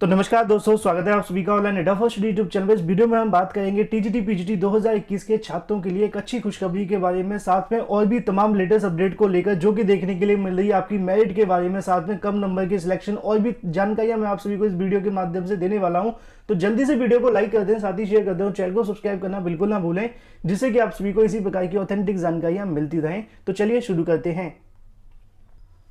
तो नमस्कार दोस्तों, स्वागत है आप सभी का ऑनलाइन एडा फर्स्ट यूट्यूब चैनल पे। इस वीडियो में हम बात करेंगे टीजीटी पीजीटी 2021 के छात्रों के लिए एक अच्छी खुशखबरी के बारे में, साथ में और भी तमाम लेटेस्ट अपडेट को लेकर जो कि देखने के लिए मिल रही है आपकी मेरिट के बारे में, साथ में कम नंबर के सिलेक्शन और भी जानकारियां मैं आप सभी को इस वीडियो के माध्यम से देने वाला हूं। तो जल्दी से वीडियो को लाइक कर दें, साथ ही शेयर कर दें और चैनल को सब्सक्राइब करना बिल्कुल ना भूलें, जिससे कि आप सभी को इसी प्रकार की ऑथेंटिक जानकारियां मिलती रहें। तो चलिए शुरू करते हैं।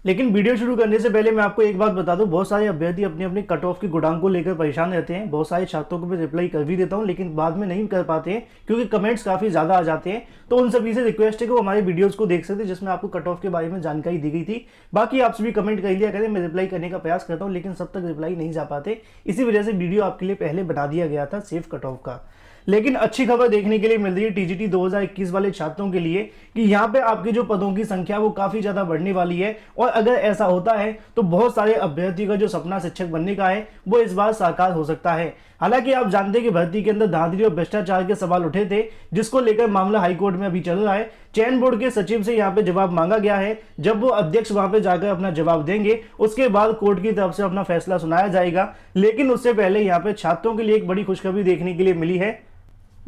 लेकिन वीडियो शुरू करने से पहले मैं आपको एक बात बता दूं, बहुत सारे अभ्यर्थी अपनी अपनी कट ऑफ की गुडांग को लेकर परेशान रहते हैं। बहुत सारे छात्रों को मैं रिप्लाई कर भी देता हूं, लेकिन बाद में नहीं कर पाते हैं क्योंकि कमेंट्स काफी ज्यादा आ जाते हैं। तो उन सभी से रिक्वेस्ट है कि वो हमारे वीडियोस को देख सकते हैं, जिसमें आपको कट ऑफ के बारे में जानकारी दी गई थी। बाकी आप सभी कमेंट कर लिया करें, मैं रिप्लाई करने का प्रयास करता हूँ, लेकिन सब तक रिप्लाई नहीं जा पाते। इसी वजह से वीडियो आपके लिए पहले बना दिया गया था सेफ कट ऑफ का। लेकिन अच्छी खबर देखने के लिए मिल रही है टीजीटी 2021 वाले छात्रों के लिए कि यहाँ पे आपकी जो पदों की संख्या वो काफी ज्यादा बढ़ने वाली है। और अगर ऐसा होता है तो बहुत सारे अभ्यर्थी का जो सपना शिक्षक बनने का है वो इस बार साकार हो सकता है। हालांकि आप जानते हैं कि भर्ती के अंदर धांधली और भ्रष्टाचार के सवाल उठे थे, जिसको लेकर मामला हाईकोर्ट में अभी चल रहा है। चयन बोर्ड के सचिव से यहाँ पे जवाब मांगा गया है। जब वो अध्यक्ष वहां पे जाकर अपना जवाब देंगे, उसके बाद कोर्ट की तरफ से अपना फैसला सुनाया जाएगा। लेकिन उससे पहले यहाँ पे छात्रों के लिए एक बड़ी खुशखबरी देखने के लिए मिली है।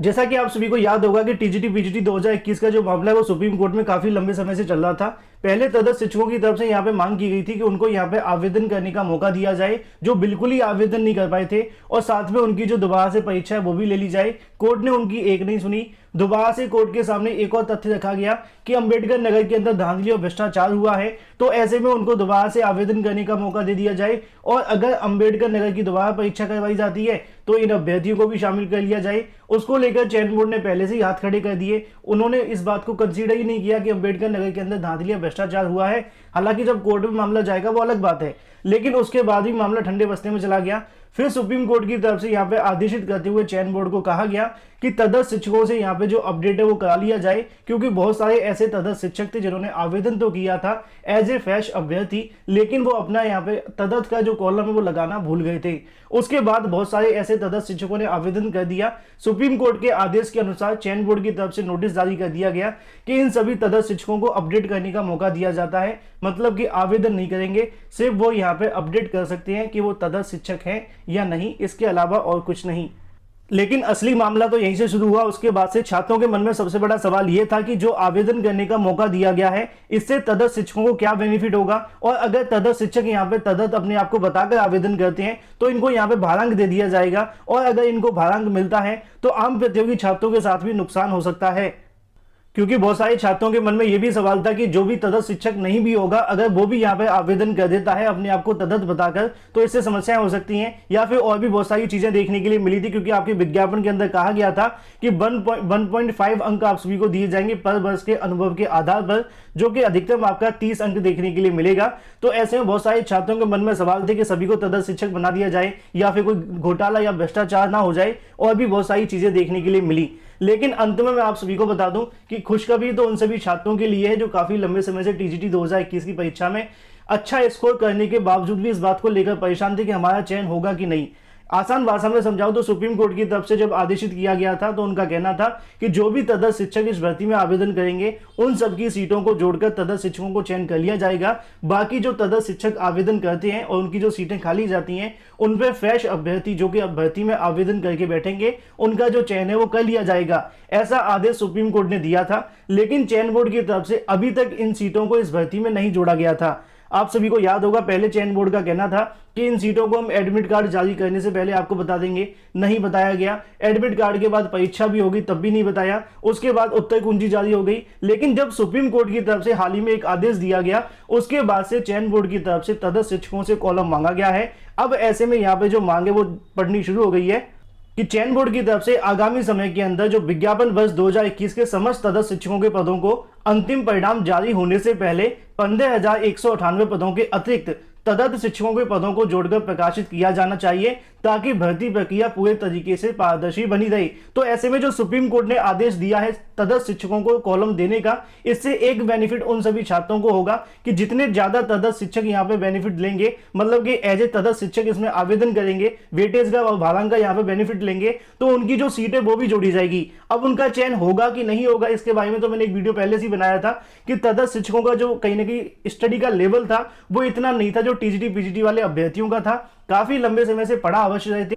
जैसा कि आप सभी को याद होगा कि टीजीटी पीजीटी 2021 का जो मामला है वो सुप्रीम कोर्ट में काफी लंबे समय से चल रहा था। पहले तदर्थ शिक्षकों की तरफ से यहाँ पे मांग की गई थी कि उनको यहाँ पे आवेदन करने का मौका दिया जाए, जो बिल्कुल ही आवेदन नहीं कर पाए थे, और साथ में उनकी जो दोबारा से परीक्षा है वो भी ले ली जाए। कोर्ट ने उनकी एक नहीं सुनी। दोबारा से कोर्ट के सामने एक और तथ्य रखा गया कि अंबेडकर नगर के अंदर धांधली और भ्रष्टाचार हुआ है, तो ऐसे में उनको दोबारा से आवेदन करने का मौका दे दिया जाए। और अगर अंबेडकर नगर की दोबारा परीक्षा करवाई जाती है तो इन अभ्यर्थियों को भी शामिल कर लिया जाए। उसको लेकर चयन बोर्ड ने पहले से ही हाथ खड़े कर दिए। उन्होंने इस बात को कंसीडर ही नहीं किया कि अंबेडकर नगर के अंदर धांधली और भ्रष्टाचार हुआ है। हालांकि जब कोर्ट में मामला जाएगा वो अलग बात है, लेकिन उसके बाद भी मामला ठंडे बस्ते में चला गया। फिर सुप्रीम कोर्ट की तरफ से यहाँ पे आदेशित करते हुए चयन बोर्ड को कहा गया कि तदर्थ शिक्षकों से यहाँ पे जो अपडेट है वो करा लिया जाए, क्योंकि बहुत सारे ऐसे तदर्थ शिक्षक थे जिन्होंने आवेदन तो किया था एज ए फ्रेश अभ्यर्थी, लेकिन वो अपना यहाँ पे तदर्थ का जो कॉलम है वो लगाना भूल गए थे। उसके बाद बहुत सारे ऐसे तदर्थ शिक्षकों ने आवेदन कर दिया। सुप्रीम कोर्ट के आदेश के अनुसार चयन बोर्ड की तरफ से नोटिस जारी कर दिया गया कि इन सभी तदर्थ शिक्षकों को अपडेट करने का मौका दिया जाता है। मतलब कि आवेदन नहीं करेंगे, सिर्फ वो यहाँ पे अपडेट कर सकते हैं कि वो तदर्थ शिक्षक हैं या नहीं, इसके अलावा और कुछ नहीं। लेकिन असली मामला तो यहीं से शुरू हुआ। उसके बाद से छात्रों के मन में सबसे बड़ा सवाल यह था कि जो आवेदन करने का मौका दिया गया है, इससे तदर्थ शिक्षकों को क्या बेनिफिट होगा। और अगर तदर्थ शिक्षक यहाँ पे तदर्थ अपने आप को बताकर आवेदन करते हैं तो इनको यहाँ पे भारांक दे दिया जाएगा, और अगर इनको भारांक मिलता है तो आम प्रतियोगी छात्रों के साथ भी नुकसान हो सकता है। क्योंकि बहुत सारे छात्रों के मन में यह भी सवाल था कि जो भी तदर्थ शिक्षक नहीं भी होगा, अगर वो भी यहाँ पे आवेदन कर देता है अपने आप को तदर्थ बताकर, तो इससे समस्याएं हो सकती हैं। या फिर और भी बहुत सारी चीजें देखने के लिए मिली थी, क्योंकि आपके विज्ञापन के अंदर कहा गया था कि 1.5 अंक आप सभी को दिए जाएंगे पर वर्ष के अनुभव के आधार पर, जो कि अधिकतम आपका 30 अंक देखने के लिए मिलेगा। तो ऐसे में बहुत सारे छात्रों के मन में सवाल थे कि सभी को तदर्थ शिक्षक बना दिया जाए या फिर कोई घोटाला या भ्रष्टाचार ना हो जाए, और भी बहुत सारी चीजें देखने के लिए मिली। लेकिन अंत में मैं आप सभी को बता दूं कि खुशखबरी तो उन सभी छात्रों के लिए है जो काफी लंबे समय से टीजीटी 2021 की परीक्षा में अच्छा स्कोर करने के बावजूद भी इस बात को लेकर परेशान थे कि हमारा चयन होगा कि नहीं। आसान भाषा में समझाऊं तो सुप्रीम कोर्ट की तरफ से जब आदेशित किया गया था तो उनका कहना था कि जो भी तदर्थ शिक्षक इस भर्ती में आवेदन करेंगे उन सबकी सीटों को जोड़कर तदर्थ शिक्षकों को चयन कर लिया जाएगा। बाकी जो तदर्थ शिक्षक आवेदन करते हैं और उनकी जो सीटें खाली जाती हैं, उन पर फ्रेश अभ्यर्थी जो कि अब भर्ती में आवेदन करके बैठेंगे, उनका जो चयन है वो कर लिया जाएगा। ऐसा आदेश सुप्रीम कोर्ट ने दिया था, लेकिन चयन बोर्ड की तरफ से अभी तक इन सीटों को इस भर्ती में नहीं जोड़ा गया था। आप सभी को याद होगा पहले चयन बोर्ड का कहना था कि इन सीटों को हम एडमिट कार्ड जारी करने से पहले आपको बता देंगे, नहीं बताया गया। एडमिट कार्ड के बाद परीक्षा भी होगी तब भी नहीं बताया। उसके बाद उत्तर कुंजी जारी हो गई। लेकिन जब सुप्रीम कोर्ट की तरफ से हाल ही में एक आदेश दिया गया, उसके बाद से चयन बोर्ड की तरफ से तदर्थ शिक्षकों से कॉलम मांगा गया है। अब ऐसे में यहाँ पे जो मांग है वो पढ़नी शुरू हो गई है कि चयन बोर्ड की तरफ से आगामी समय के अंदर जो विज्ञापन वर्ष 2021 के समस्त तदर्थ शिक्षकों के पदों को अंतिम परिणाम जारी होने से पहले 15,198 पदों के अतिरिक्त तदर्थ शिक्षकों के पदों को जोड़कर प्रकाशित किया जाना चाहिए, ताकि भर्ती प्रक्रिया पूरे तरीके से पारदर्शी बनी रहे। तो ऐसे में जो सुप्रीम कोर्ट ने आदेश दिया है तदर्थ शिक्षकों को कॉलम देने का, इससे एक बेनिफिट उन सभी छात्रों को होगा कि जितने ज्यादा तदर्थ शिक्षक यहाँ पे बेनिफिट लेंगे, मतलब कि एज ए तदर्थ शिक्षक इसमें आवेदन करेंगे, वेटेज का और भारांक का यहाँ पे बेनिफिट लेंगे, तो उनकी जो सीट है वो भी जोड़ी जाएगी। अब उनका चयन होगा कि नहीं होगा, इसके बारे में तो मैंने एक वीडियो पहले से बनाया था कि तदर्थ शिक्षकों का जो कहीं ना कहीं स्टडी का लेवल था वो इतना नहीं था जो जो टीजीटी पीजीटी वाले अभ्यर्थियों का था, काफी लंबे समय से पढ़ा अवश्य रहे थे,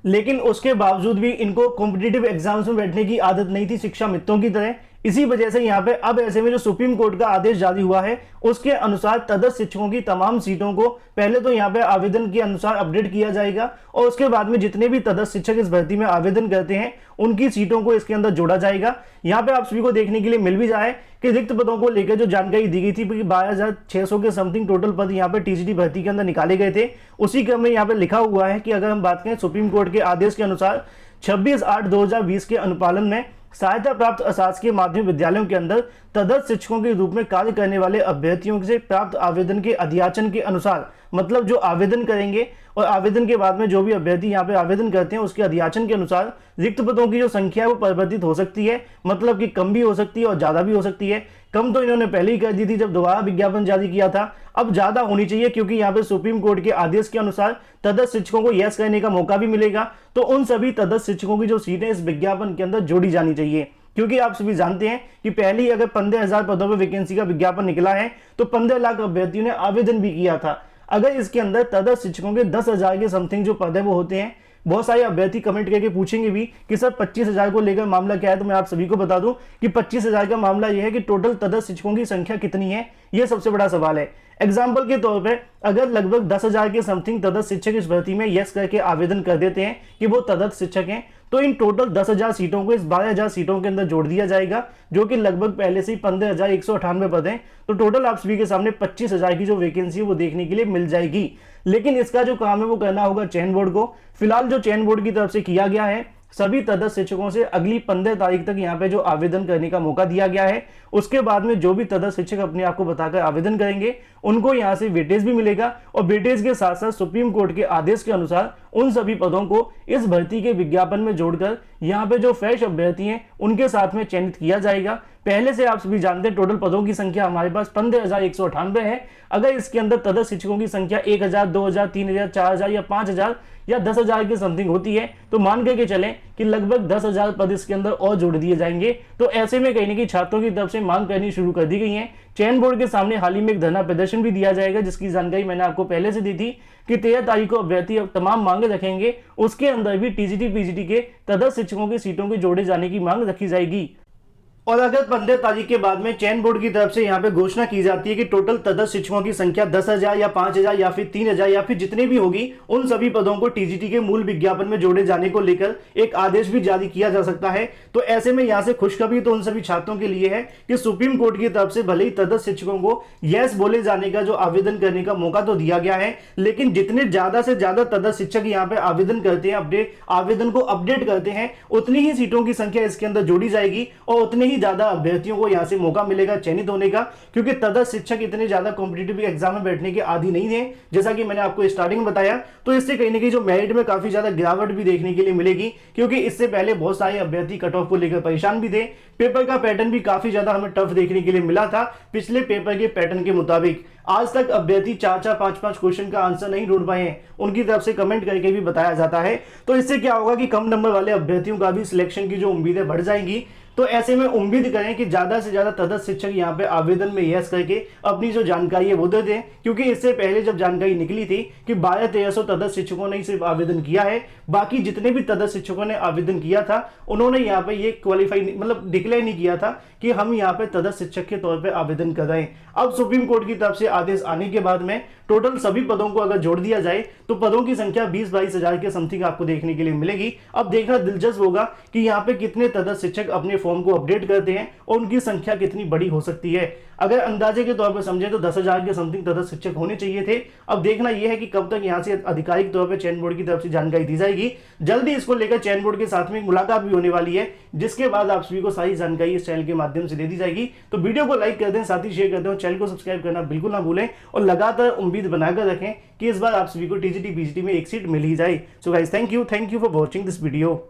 लेकिन उसके बावजूद भी इनको कॉम्पिटिटिव एग्जाम्स में बैठने की आदत नहीं थी शिक्षा मित्रों की तरह। इसी वजह से यहाँ पे अब ऐसे में जो सुप्रीम कोर्ट का आदेश जारी हुआ है उसके अनुसार तदस्थ शिक्षकों की तमाम सीटों को पहले तो यहाँ पे आवेदन के अनुसार अपडेट किया जाएगा और उसके बाद में जितने भी तदस्थ शिक्षक इस भर्ती में आवेदन करते हैं उनकी सीटों को इसके अंदर जोड़ा जाएगा। यहाँ पे आप सभी को देखने के लिए मिल भी जाए कि रिक्त पदों को लेकर जो जानकारी दी गई थी कि 12,600 के समथिंग टोटल पद यहाँ पे टीजीटी भर्ती के अंदर निकाले गए थे, उसी क्रम में यहाँ पे लिखा हुआ है कि अगर हम बात करें सुप्रीम कोर्ट के आदेश के अनुसार 26/8/2020 के अनुपालन में सहायता प्राप्त अशासकीय माध्यमिक विद्यालयों के अंदर तदस्थ शिक्षकों के रूप में कार्य करने वाले अभ्यर्थियों से प्राप्त आवेदन के अध्याचन के अनुसार, मतलब जो आवेदन करेंगे और आवेदन के बाद में जो भी अभ्यर्थी यहाँ पे आवेदन करते हैं उसके अध्याचन के अनुसार रिक्त पदों की जो संख्या है वो परिवर्तित हो सकती है, मतलब कि कम भी हो सकती है और ज्यादा भी हो सकती है। कम तो इन्होंने पहले ही कर दी थी जब दोबारा विज्ञापन जारी किया था, अब ज्यादा होनी चाहिए क्योंकि यहाँ पे सुप्रीम कोर्ट के आदेश के अनुसार तदस्थ शिक्षकों को यस करने का मौका भी मिलेगा। तो उन सभी तदस्थ शिक्षकों की जो सीटें इस विज्ञापन के अंदर जोड़ी जानी चाहिए, क्योंकि आप सभी जानते हैं कि पहले ही अगर 15,000 पदों पर वैकेंसी का विज्ञापन निकला है तो 15 लाख अभ्यर्थियों ने आवेदन भी किया था। अगर इसके अंदर तदस्थ शिक्षकों के 10,000 के समथिंग जो पद है वो होते हैं, बहुत सारे अभ्यर्थी कमेंट करके पूछेंगे भी कि सर 25,000 को लेकर मामला क्या है, तो मैं आप सभी को बता दूं कि 25,000 का मामला यह है कि टोटल तदस्थ शिक्षकों की संख्या कितनी है, यह सबसे बड़ा सवाल है। एग्जाम्पल के तौर पे अगर लगभग 10,000 के समथिंग तदस्थ शिक्षक इस भर्ती में यस करके आवेदन कर देते हैं कि वो तदस्थ शिक्षक हैं, तो इन टोटल 10,000 सीटों को इस 12,000 सीटों के अंदर जोड़ दिया जाएगा, जो कि लगभग पहले से ही 15,198 पद हैं। तो टोटल आप सभी के सामने 25,000 की जो वैकेंसी है वो देखने के लिए मिल जाएगी। लेकिन इसका जो काम है वो करना होगा चयन बोर्ड को। फिलहाल जो चयन बोर्ड की तरफ से किया गया है, सभी तदस्थ शिक्षकों से अगली 15 तारीख तक यहाँ पे जो आवेदन करने का मौका दिया गया है, उसके बाद में जो भी तदस्थ शिक्षक अपने आप को बताकर आवेदन करेंगे उनको यहाँ से वेटेज भी मिलेगा और वेटेज के साथ साथ सुप्रीम कोर्ट के आदेश के अनुसार उन सभी पदों को इस भर्ती के विज्ञापन में जोड़कर यहाँ पे जो फ्रेश अभ्यर्थी हैं उनके साथ में चयनित किया जाएगा। पहले से आप सभी जानते हैं टोटल पदों की संख्या हमारे पास 15,198 है। अगर इसके अंदर तदस्थ शिक्षकों की संख्या 1,000, 2,000, 3,000, 4,000 या 5,000 या 10,000 की समथिंग होती है तो मान करके चलें कि लगभग 10,000 पद इसके अंदर और जोड़ दिए जाएंगे। तो ऐसे में कहीं ना कहीं छात्रों की तरफ से मांग करनी शुरू कर दी गई है। चयन बोर्ड के सामने हाल ही में एक धरना प्रदर्शन भी दिया जाएगा, जिसकी जानकारी मैंने आपको पहले से दी थी कि 13 तारीख को अभ्यर्थी तमाम मांगे रखेंगे, उसके अंदर भी टीजीटी पीजीटी के तदस्थ शिक्षकों की सीटों के जोड़े जाने की मांग रखी जाएगी। और अगर 15 तारीख के बाद में चयन बोर्ड की तरफ से यहाँ पे घोषणा की जाती है कि टोटल तदस्थ शिक्षकों की संख्या 10,000 या 5,000 या फिर 3,000 या फिर जितने भी होगी, उन सभी पदों को टीजीटी के मूल विज्ञापन में जोड़े जाने को लेकर एक आदेश भी जारी किया जा सकता है। तो ऐसे में यहाँ से खुशखबरी तो उन सभी छात्रों के लिए है कि सुप्रीम कोर्ट की तरफ से भले ही तदस्थ शिक्षकों को यस बोले जाने का जो आवेदन करने का मौका तो दिया गया है, लेकिन जितने ज्यादा से ज्यादा तदस्थ शिक्षक यहाँ पे आवेदन करते हैं, आवेदन को अपडेट करते हैं, उतनी ही सीटों की संख्या इसके अंदर जोड़ी जाएगी और उतने ही ज्यादा अभ्यर्थियों को यहां से मौका मिलेगा चयनित होने का, क्योंकि तदस्थ शिक्षक इतने ज्यादा कॉम्पिटिटिव एग्जाम में बैठने के आदी नहीं है, जैसा कि मैंने आपको स्टार्टिंग में बताया। तो इससे कहीं ना कहीं जो मेरिट में काफी ज्यादा गिरावट भी देखने के लिए मिलेगी, क्योंकि इससे पहले बहुत सारे अभ्यर्थी कट ऑफ को लेकर परेशान भी थे। पेपर का पैटर्न भी काफी ज्यादा हमें टफ देखने के लिए मिला था। पिछले पेपर के पैटर्न के मुताबिक आज तक अभ्यर्थी 4-4, 5-5 क्वेश्चन का आंसर नहीं ढूंढ पाए हैं, उनकी तरफ से कमेंट करके भी बताया जाता है। तो इससे क्या होगा कि कम नंबर वाले अभ्यर्थियों का भी सिलेक्शन की जो उम्मीदें बढ़ जाएंगी। तो ऐसे में उम्मीद करें कि ज्यादा से ज्यादा तदस्थ शिक्षक यहाँ पे आवेदन में यस करके अपनी जो जानकारी है वो दे दें, क्योंकि इससे पहले जब जानकारी निकली थी कि 12,1300 तदस्थ शिक्षकों ने सिर्फ आवेदन किया है, बाकी जितने भी तदस्थ शिक्षकों ने आवेदन किया था उन्होंने यहाँ पे ये क्वालिफाई मतलब डिक्लेयर नहीं किया था कि हम यहाँ पे तदस्थ शिक्षक के तौर पे आवेदन कर रहे हैं। अब सुप्रीम कोर्ट की तरफ से आदेश आने के बाद में टोटल सभी पदों को अगर जोड़ दिया जाए तो पदों की संख्या 20-22 हजार के समथिंग आपको देखने के लिए मिलेगी। अब देखना दिलचस्प होगा कि यहाँ पे कितने तदस्थ शिक्षक अपने फॉर्म को अपडेट करते हैं और उनकी संख्या कितनी बड़ी हो सकती है। अगर अंदाजे के तौर पर समझे तो 10,000 के समथिंग तदस्थ शिक्षक होने चाहिए थे। अब देखना यह है कि कब तक यहाँ से आधिकारिक तौर पर चयन बोर्ड की तरफ से जानकारी दी जाएगी। जल्दी इसको लेकर चयन बोर्ड के साथ में मुलाकात भी होने वाली है, जिसके बाद आप सभी को सारी जानकारी इस चैनल के माध्यम से दे दी जाएगी। तो वीडियो को लाइक कर दें, साथ ही शेयर कर दें, चैनल को सब्सक्राइब करना बिल्कुल ना भूलें और लगातार उम्मीद बनाकर रखें कि इस बार आप सभी को टीजीटी पीजीटी में एक सीट मिल ही जाए। So guys, thank you for watching this video.